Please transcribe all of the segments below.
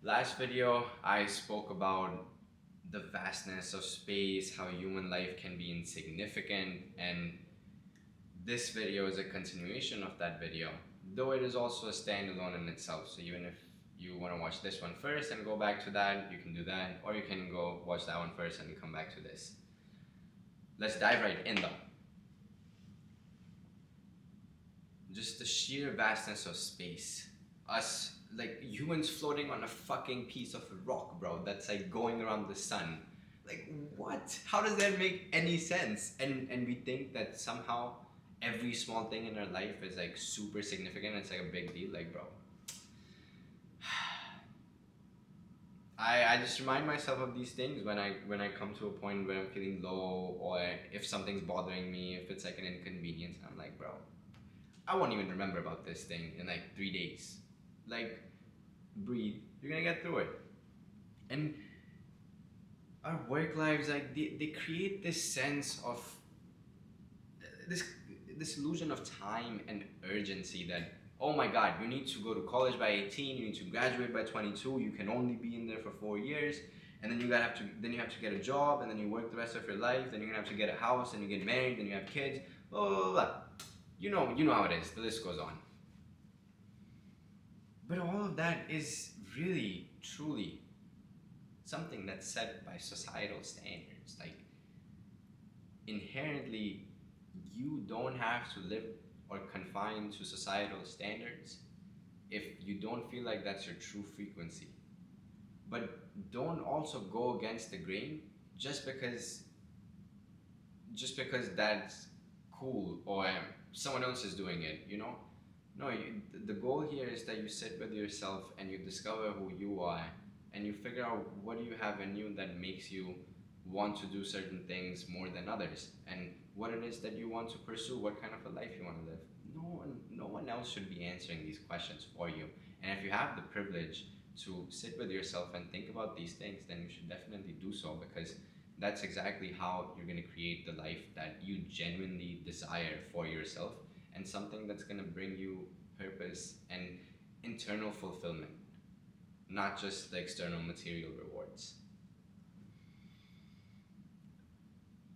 Last video, I spoke about the vastness of space, how human life can be insignificant, and this video is a continuation of that video, though it is also a standalone in itself. So even if you want to watch this one first and go back to that, you can do that, or you can go watch that one first and come back to this. Let's dive right in though. Just the sheer vastness of space. Us, like humans floating on a fucking piece of rock, bro, that's like going around the sun. Like, what? How does that make any sense? And we think that somehow every small thing in our life is like super significant. It's like a big deal. Like, bro, I just remind myself of these things when I come to a point where I'm feeling low, or if something's bothering me, if it's like an inconvenience. I'm like, bro, I won't even remember about this thing in like 3 days. Like, breathe. You're gonna get through it. And our work lives, like they create this sense of this this illusion of time and urgency that, oh my god, you need to go to college by 18, you need to graduate by 22, you can only be in there for 4 years, and then you have to get a job, and then you work the rest of your life, then you're gonna have to get a house, and you get married, then you have kids, blah blah blah, blah. You know how it is. The list goes on. But all of that is really, truly something that's set by societal standards. Like, inherently, you don't have to live or confine to societal standards if you don't feel like that's your true frequency. But don't also go against the grain just because that's cool, or someone else is doing it, you know? No, the goal here is that you sit with yourself and you discover who you are, and you figure out what do you have in you that makes you want to do certain things more than others, and what it is that you want to pursue, what kind of a life you want to live. No one else should be answering these questions for you. And if you have the privilege to sit with yourself and think about these things, then you should definitely do so, because that's exactly how you're going to create the life that you genuinely desire for yourself, and something that's going to bring you purpose and internal fulfillment, not just the external material rewards.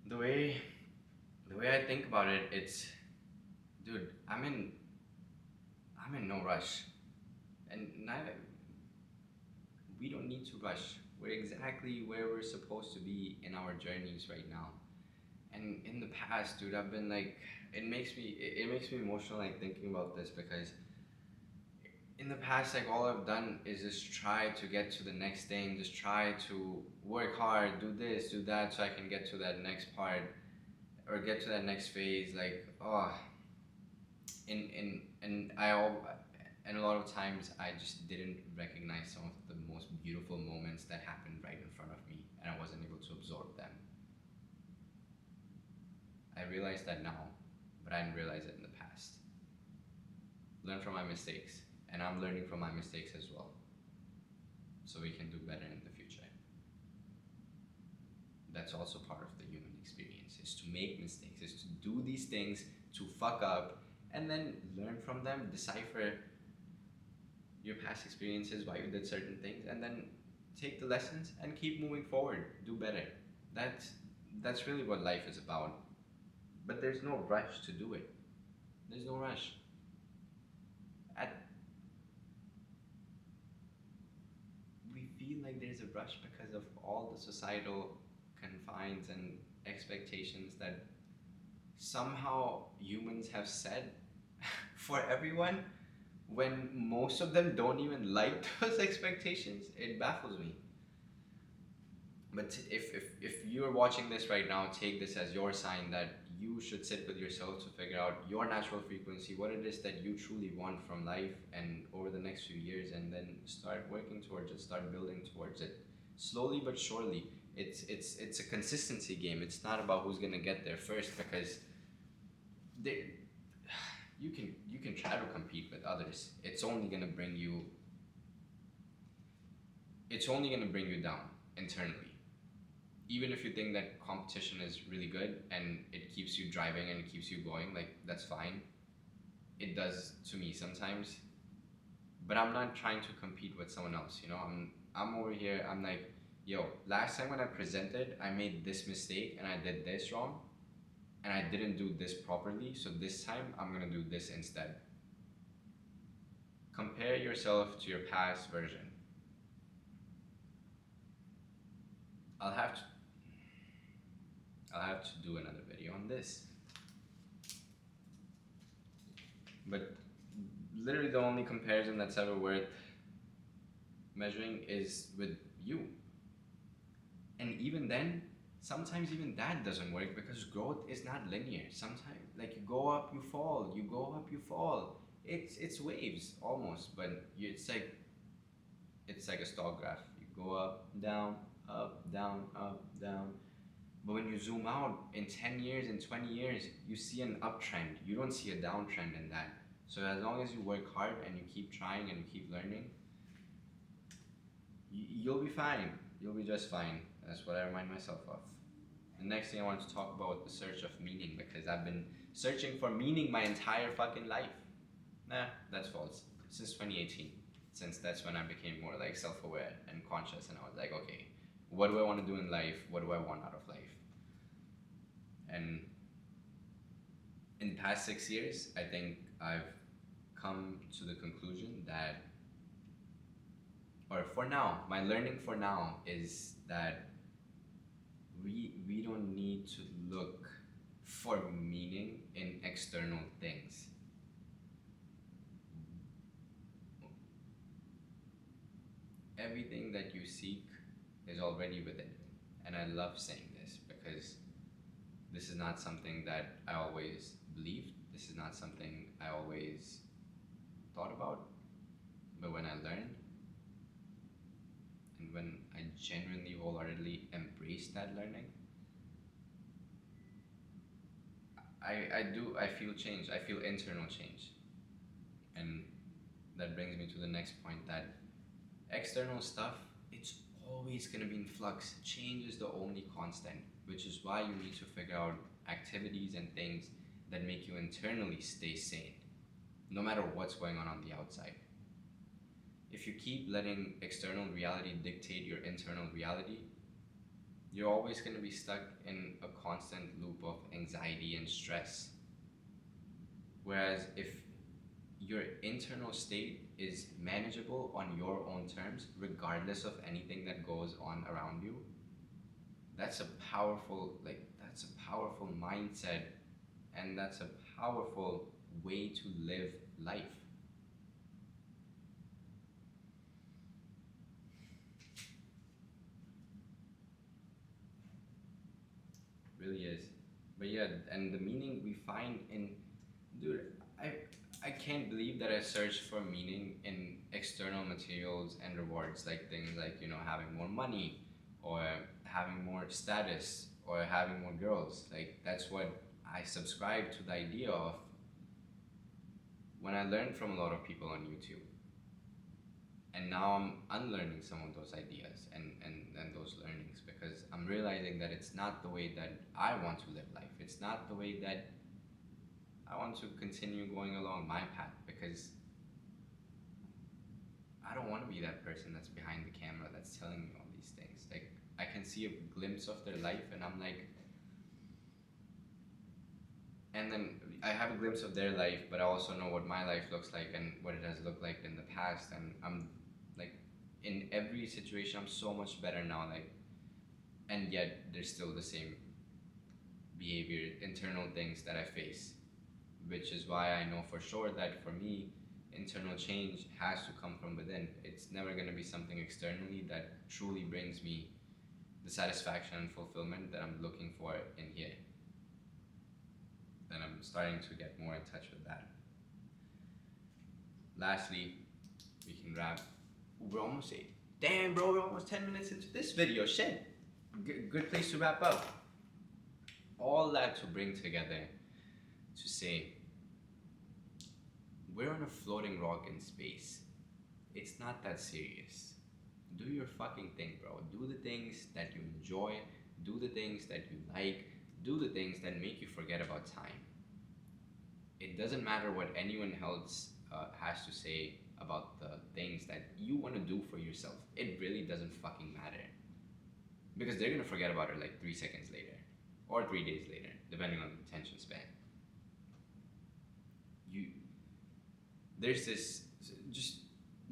The way I think about it, it's, dude, I'm in no rush, and neither we don't need to rush. We're exactly where we're supposed to be in our journeys right now. And in the past, dude, I've been like, it makes me emotional, like thinking about this, because in the past, like, all I've done is just try to get to the next thing, just try to work hard, do this, do that, so I can get to that next part, or get to that next phase. Like, oh, in and I all and a lot of times I just didn't recognize some of the most beautiful moments that happened right in front of me, and I wasn't able to absorb them. I realize that now, but I didn't realize it in the past. Learn from my mistakes, and I'm learning from my mistakes as well, so we can do better in the future. That's also part of the human experience, is to make mistakes, is to do these things, to fuck up, and then learn from them, decipher your past experiences, why you did certain things, and then take the lessons and keep moving forward, do better. That's really what life is about. But there's no rush to do it. There's no rush. At, we feel like there's a rush because of all the societal confines and expectations that somehow humans have set for everyone, when most of them don't even like those expectations. It baffles me. But if you're watching this right now, take this as your sign that you should sit with yourself to figure out your natural frequency, what it is that you truly want from life and over the next few years, and then start working towards it, start building towards it, slowly but surely. It's a consistency game. It's not about who's gonna get there first, because they, you can try to compete with others. It's only gonna bring you down internally. Even if you think that competition is really good and it keeps you driving and it keeps you going, like, that's fine. It does to me sometimes, but I'm not trying to compete with someone else. You know, I'm over here. I'm like, yo, last time when I presented, I made this mistake and I did this wrong, and I didn't do this properly. So this time I'm gonna do this instead. Compare yourself to your past version. I'll have to I'll have to do another video on this. But literally the only comparison that's ever worth measuring is with you. And even then, sometimes even that doesn't work because growth is not linear. Sometimes like you go up, you fall, you go up, you fall. It's waves almost, but it's like a stock graph. You go up, down, up, down, up, down. But when you zoom out in 10 years, in 20 years, you see an uptrend. You don't see a downtrend in that. So as long as you work hard and you keep trying and you keep learning, you'll be fine. You'll be just fine. That's what I remind myself of. The next thing I want to talk about the search of meaning, because I've been searching for meaning my entire fucking life. Nah, that's false. Since 2018. Since that's when I became more like self-aware and conscious, and I was like, okay, what do I want to do in life? What do I want out of life? And in the past 6 years, I think I've come to the conclusion that, or for now, my learning for now is that we don't need to look for meaning in external things. Everything that you seek is already within you. And I love saying this because this is not something that I always believed. This is not something I always thought about. But when I learned, and when I genuinely, wholeheartedly embraced that learning, I feel change. I feel internal change. And that brings me to the next point that external stuff, it's always going to be in flux. Change is the only constant, which is why you need to figure out activities and things that make you internally stay sane, no matter what's going on the outside. If you keep letting external reality dictate your internal reality, you're always going to be stuck in a constant loop of anxiety and stress. Whereas if your internal state is manageable on your own terms, regardless of anything that goes on around you, that's a powerful mindset, and that's a powerful way to live life. Really is. But yeah, and the meaning we find in, dude, I I can't believe that I searched for meaning in external materials and rewards, like things like, you know, having more money or having more status or having more girls. Like that's what I subscribe to the idea of when I learned from a lot of people on YouTube. And now I'm unlearning some of those ideas and those learnings because I'm realizing that it's not the way that I want to live life. It's not the way that I want to continue going along my path because I don't want to be that person that's behind the camera that's telling me all these things. Like I can see a glimpse of their life and I'm like, and then I have a glimpse of their life, but I also know what my life looks like and what it has looked like in the past. And I'm like, in every situation, I'm so much better now. Like, and yet there's still the same behavior, internal things that I face, which is why I know for sure that for me, internal change has to come from within. It's never going to be something externally that truly brings me the satisfaction and fulfillment that I'm looking for in here. And I'm starting to get more in touch with that. Lastly, we can wrap. We're almost 8. Damn, bro, we're almost 10 minutes into this video. Shit. Good place to wrap up. All that to bring together to say, we're on a floating rock in space. It's not that serious. Do your fucking thing, bro. Do the things that you enjoy. Do the things that you like. Do the things that make you forget about time. It doesn't matter what anyone else has to say about the things that you want to do for yourself, it really doesn't fucking matter. Because they're gonna forget about it like 3 seconds later or 3 days later, depending on the attention span. You there's this just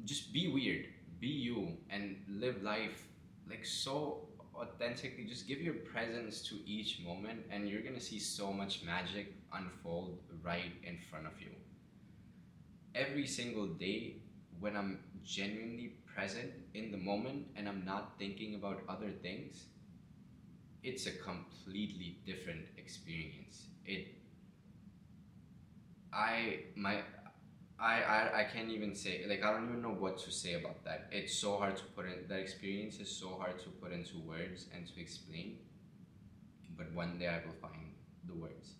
just be weird, be you, and live life like so authentically. Just give your presence to each moment, and you're gonna see so much magic unfold right in front of you. Every single day, when I'm genuinely present in the moment and I'm not thinking about other things, it's a completely different experience. It I my I can't even say, like, I don't even know what to say about that. It's so hard to put in, that experience is so hard to put into words and to explain, but one day I will find the words.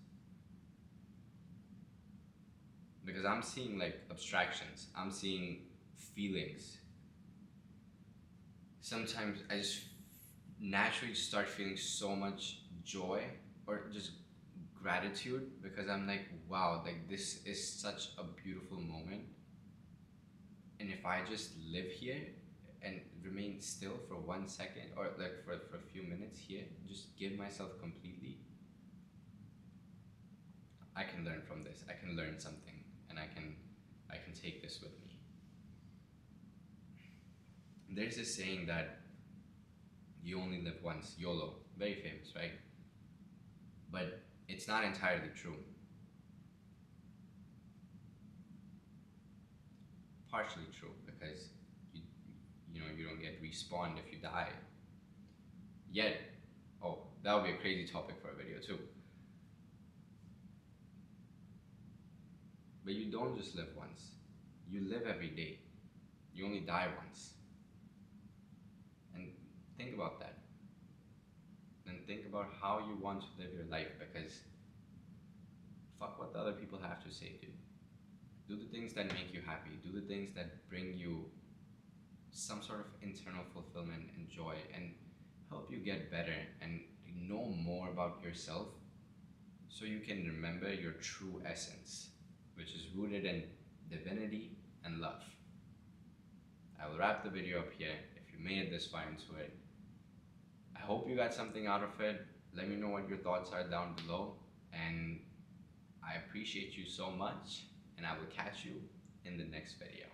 Because I'm seeing like abstractions, I'm seeing feelings. Sometimes I just naturally start feeling so much joy or just gratitude, because I'm like, wow, like this is such a beautiful moment. And if I just live here and remain still for 1 second, or like for a few minutes here, just give myself completely, I can learn from this. I can learn something, and I can take this with me. There's this saying that you only live once, YOLO, very famous, right? But it's not entirely true. Partially true, because you you don't get respawned if you die. Yet, oh, that would be a crazy topic for a video too. But you don't just live once. You live every day. You only die once. And think about that. And think about how you want to live your life, because fuck what the other people have to say, dude. Do the things that make you happy. Do the things that bring you some sort of internal fulfillment and joy, and help you get better and know more about yourself, so you can remember your true essence, which is rooted in divinity and love. I will wrap the video up here. If you made it this far into it, I hope you got something out of it. Let me know what your thoughts are down below, and I appreciate you so much, and I will catch you in the next video.